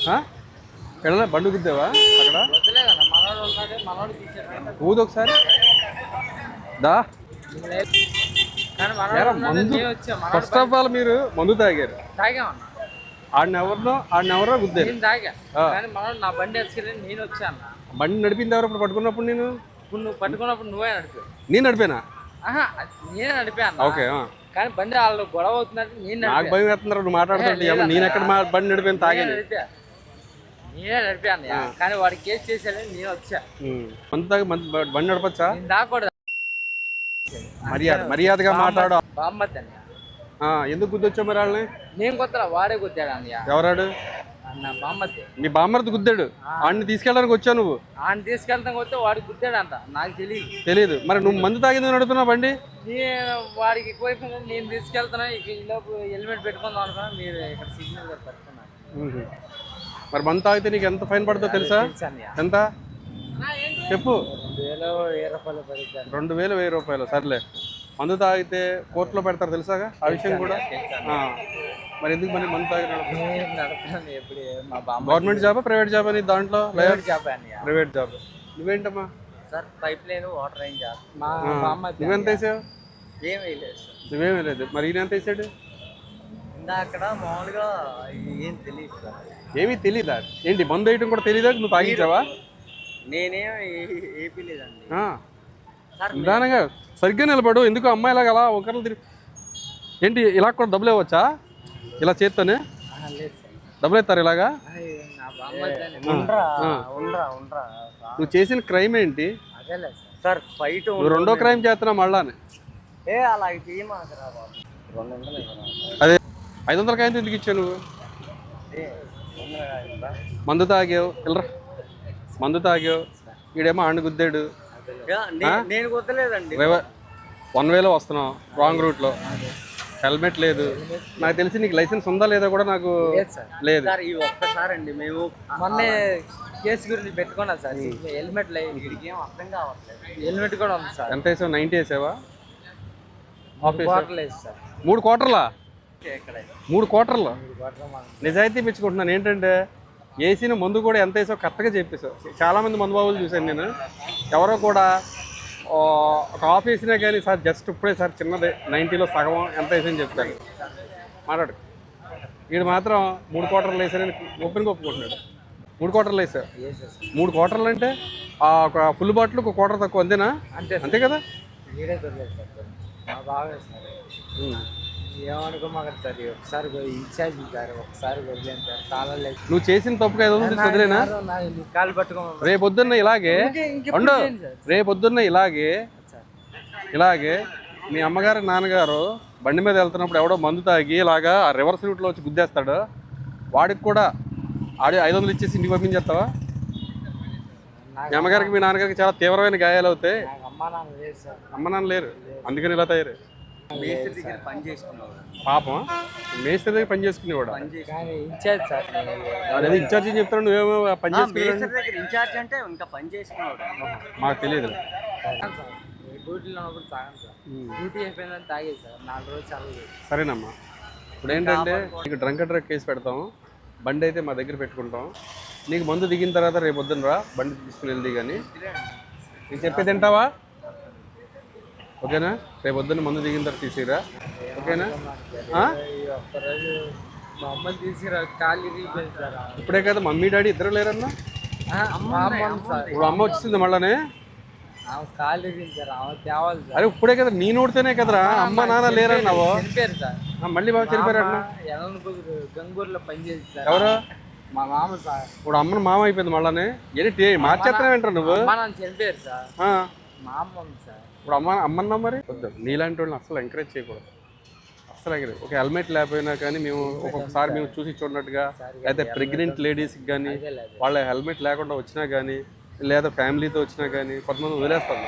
ఎక్కడ బండు గుద్దావా అక్కడ? ఊదు ఒకసారి దా. మందు ఫస్ట్ ఆఫ్ ఆల్ మీరు మందు తాగారు. ఆడినెవరో గుద్దారు. నా బండి వేసుకెళ్ళి నేను వచ్చాను. బండి నడిపింది ఎవరు? ఇప్పుడు పట్టుకున్నప్పుడు నేను నువ్వు పట్టుకున్నప్పుడు నువ్వే నడిపా. నేను నడిపానా? నేనే నడిపాను. ఓకే. కానీ బండి వాళ్ళు గొడవ అవుతున్నట్టు నేను నాకు భయం వేస్తున్నారు నువ్వు మాట్లాడుతుంటే. నేను ఎక్కడ బండి నడిపాను తాగాను. నేనే నడిపాను. కానీ వాడికి కేసు చేసేది నేను వచ్చా. మందు తాగి బండి నడపచ్చా? నేను దాకూడదు. మర్యాదగా మాట్లాడు. బామ్మద్ది అన్న. ఎందుకు గుద్దొచ్చావు మరి వాళ్ళని? నేను కొత్తరా, వాడే గుద్దాడు అన్నయ్య. ఎవరాడు? అన్న బామ్మద్ది. మీ బామ్మర్ది గుద్దాడు. వాడిని తీసుకెళ్ళడానికి వచ్చావు నువ్వు? ఆయన తీసుకెళ్తాం వస్తే వాడికి గుద్దాడు అంట. నాకు తెలియదు. మరి నువ్వు మందు తాగింది నడుపుతున్నావు బండి? నేను వాడికి ఎక్కువైపోయినా నేను తీసుకెళ్తున్నా. ఇక ఈలోపు హెల్మెట్ పెట్టుకుందాం అనుకున్నా. మీరు ఇక్కడ సిగ్నల్ పెట్టుకున్నాను. మరి మందు తాగితే నీకు ఎంత ఫైన్ పడుతుందో తెలుసా? ఎంత చెప్పు. 2000 1000 సర్లే. మందు తాగితే కోర్టులో పెడతారు తెలుసాగా ఆ విషయం కూడా? మరి ఎందుకు మరి మందు తాగి గవర్నమెంట్ జాబా ప్రైవేట్ జాబ్ అని? దాంట్లో ప్రైవేట్ జాబ్. నువ్వేంటమ్మా? Sir pipeline water rain job. నువ్వెంత వేసావు? నువ్వేమీ లేదు. మరి ఈయన ఎంత వేసాడు? అక్కడ మామూలుగా ఏం తెలియదు సార్. ఏమీ తెలీదా? ఏంటి మందు వేయటం కూడా తెలీదా? నువ్వు తాగించావా? నేనేం ఏపీ లేదండి. నిదానంగా సరిగ్గా నిలబడు. ఎందుకు అమ్మాయిలాగా అలా ఒకరిని తిరిగి ఏంటి? ఇలా కూడా డబ్బులు ఇవ్వచ్చా? ఇలా చేత్తోనే డబ్బులు ఇస్తారు ఇలాగా? నువ్వు చేసిన క్రైమ్ ఏంటి? Sir fight. నువ్వు రెండో క్రైమ్ చేస్తున్నావు మళ్ళానే. అలా అదే 500 కాయంతో ఎందుకు ఇచ్చావు నువ్వు? మందు తాగావు. వెళ్ళరా. మందు తాగావు. ఈడేమో ఆండు గుద్దాడు. నేను గుద్దలేదండి. 1 వేలో వస్తున్నావు రాంగ్ రూట్లో. హెల్మెట్ లేదు. నాకు తెలిసి నీకు లైసెన్స్ ఉందా లేదా కూడా నాకు లేదు. ఒక్కసారి అండి మేము మొన్న కేసు గురించి పెట్టుకున్నాం సార్. హెల్మెట్ లేదు. అర్థం కావట్లేదు. హెల్మెట్ కూడా ఉంది సార్. ఎంత వేసావు? 90 వేసావా? 3 క్వార్టర్లు వేసి సార్. 3 క్వార్టర్లా? 3 క్వార్టర్లు నిజాయితీ మెచ్చుకుంటున్నాను. ఏంటంటే వేసిన మందు కూడా ఎంత వేసావు కరెక్ట్గా చెప్పేసావు. చాలామంది మందు బాబులు చూశాను నేను. ఎవరో కూడా ఒక హాఫ్ వేసినా కానీ సార్ జస్ట్ ఇప్పుడే సార్ చిన్నదే 90లో సగం ఎంత వేసని చెప్తాను. మాట్లాడు. వీడు మాత్రం 3 క్వార్టర్లు వేసారని ఒప్పుని ఒప్పుకుంటున్నాడు. 3 క్వార్టర్లు వేసావు. 3 క్వార్టర్లు అంటే ఒక ఫుల్ బాటిల్ ఒక క్వార్టర్ తక్కువ అంతేనా? అంతే కదా? ఏమనుకోమాకండి సార్. ఒకసారి ఇన్ఛార్జ్ సార్. ఒకసారి వదిలేను సార్. తాళాలు నువ్వు చేసిన తప్పుగా 500 వదిలేనా? కాలు పట్టుకో. రేపొద్దున్న ఇలాగే మీ అమ్మగారు నాన్నగారు బండి మీద వెళ్తున్నప్పుడు ఎవడో మందు తాగి ఇలాగా రివర్స్ రూట్లో వచ్చి గుద్దేస్తాడు. వాడికి కూడా 500 ఇచ్చేసి ఇంటికి పంపించేస్తావా? మీ అమ్మగారికి మీ నాన్నగారికి చాలా తీవ్రమైన గాయాలు అవుతాయి. అమ్మ నాన్న లేరు అందుకని ఇలా తయారు. పాపం మేస్త్రి దగ్గర పని చేసుకునేవాడు. అదే ఇన్ఛార్జ్ చెప్తాడు. నువ్వేమో పని చేసుకునేవాడు. మాకు తెలియదు. సరేనమ్మా. ఇప్పుడు ఏంటంటే నీకు డ్రంక్ అండ్ డ్రైవ్ కేసు పెడతాము. బండి అయితే మా దగ్గర పెట్టుకుంటాం. నీకు మందు దిగిన తర్వాత రేపు పొద్దున్న రా బండి తీసుకుని వెళ్ది. కానీ నీకు చెప్పేది తింటావా? ఓకేనా? రేపు పొద్దున్న మందు దిగిన తర్వాత తీసిరా. ఓకేనా? ఇప్పుడే కదా మమ్మీ డాడీ ఇద్దరు లేరన్నా? ఇప్పుడు అమ్మ వచ్చింది మళ్ళానే. అరే ఇప్పుడే కదా నీ నోడితేనే కదరా అమ్మ నాన్న లేరన్నావు. మళ్ళీ బాగా చనిపోయారన్నా. గంగూరులో పనిచేసి ఎవరు? మా మామ సార్. ఇప్పుడు అమ్మను మామ అయిపోయింది మళ్ళానే. ఏంటి మార్చేస్తానే వింటారు నువ్వు? చనిపోయారు సార్. మా అమ్మ సార్. ఇప్పుడు అమ్మన్నా మరి వద్దు. నీలాంటి వాళ్ళని అసలు ఎంకరేజ్ చేయకూడదు. అసలు ఎంకరేజ్. ఒక హెల్మెట్ లేకపోయినా కానీ మేము ఒక్కొక్కసారి మేము చూసి చూడనట్టుగా అయితే ప్రెగ్నెంట్ లేడీస్కి కానీ వాళ్ళ హెల్మెట్ లేకుండా వచ్చినా కానీ లేదా ఫ్యామిలీతో వచ్చినా కానీ కొంతమంది వదిలేస్తారు.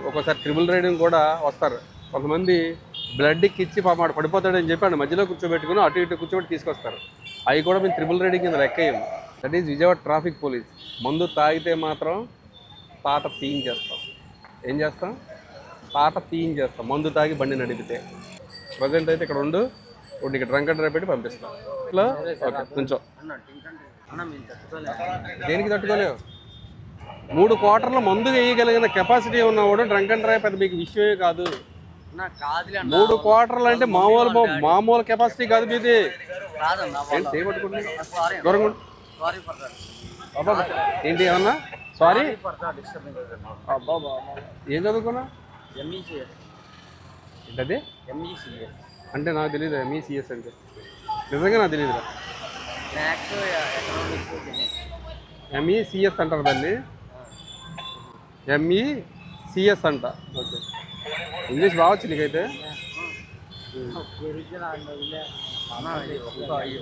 ఒక్కోసారి ట్రిపుల్ రైడింగ్ కూడా వస్తారు. కొంతమంది బ్లడ్కి ఇచ్చి పాప పడిపోతాడని చెప్పి మధ్యలో కూర్చోబెట్టుకుని అటు ఇటు కూర్చోబెట్టి తీసుకొస్తారు. అవి కూడా మేము ట్రిపుల్ రైడింగ్ కింద లెక్కయ్యాము. That is Vijayawada traffic police. మందు తాగితే మాత్రం పాట తీయించేస్తాం. ఏం చేస్తాం? పాట తీయించేస్తాం మందు తాగి బండి నడిపితే. ప్రజెంట్ అయితే ఇక్కడ ఉండు. ఇప్పుడు నీకు డ్రంక్ అండ్ డ్రైవ్ పెట్టి పంపిస్తాను ఇట్లా ఓకే కొంచెం దేనికి తట్టుకోలేవు 3 క్వార్టర్ల మందు వేయగలిగిన కెపాసిటీ ఉన్నవాడు డ్రంక్ అండ్ డ్రైవ్ పెద్ద మీకు విషయమే కాదు. 3 క్వార్టర్లు అంటే మామూలు కెపాసిటీ కాదు మీది. ఏంటి చేయబట్టుకుంటున్నాను దూరంగా బాబా ఏంటి ఏమన్నా సారీ అబ్బా బాబా ఏం చదువుకున్నా ఏంటది అంటే నాకు తెలియదు ఎంఈసిఎస్ అంటే నిజంగా నాకు తెలియదురా. ఎంఈసిఎస్ అంటారు దాన్ని ఎంఈసిఎస్ అంట. ఓకే ఇంగ్లీష్ బాగొచ్చు నీకైతే.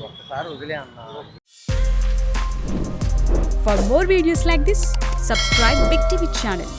ఒక్కసారి వదిలే అన్నా. For more videos like this, subscribe Big TV channel.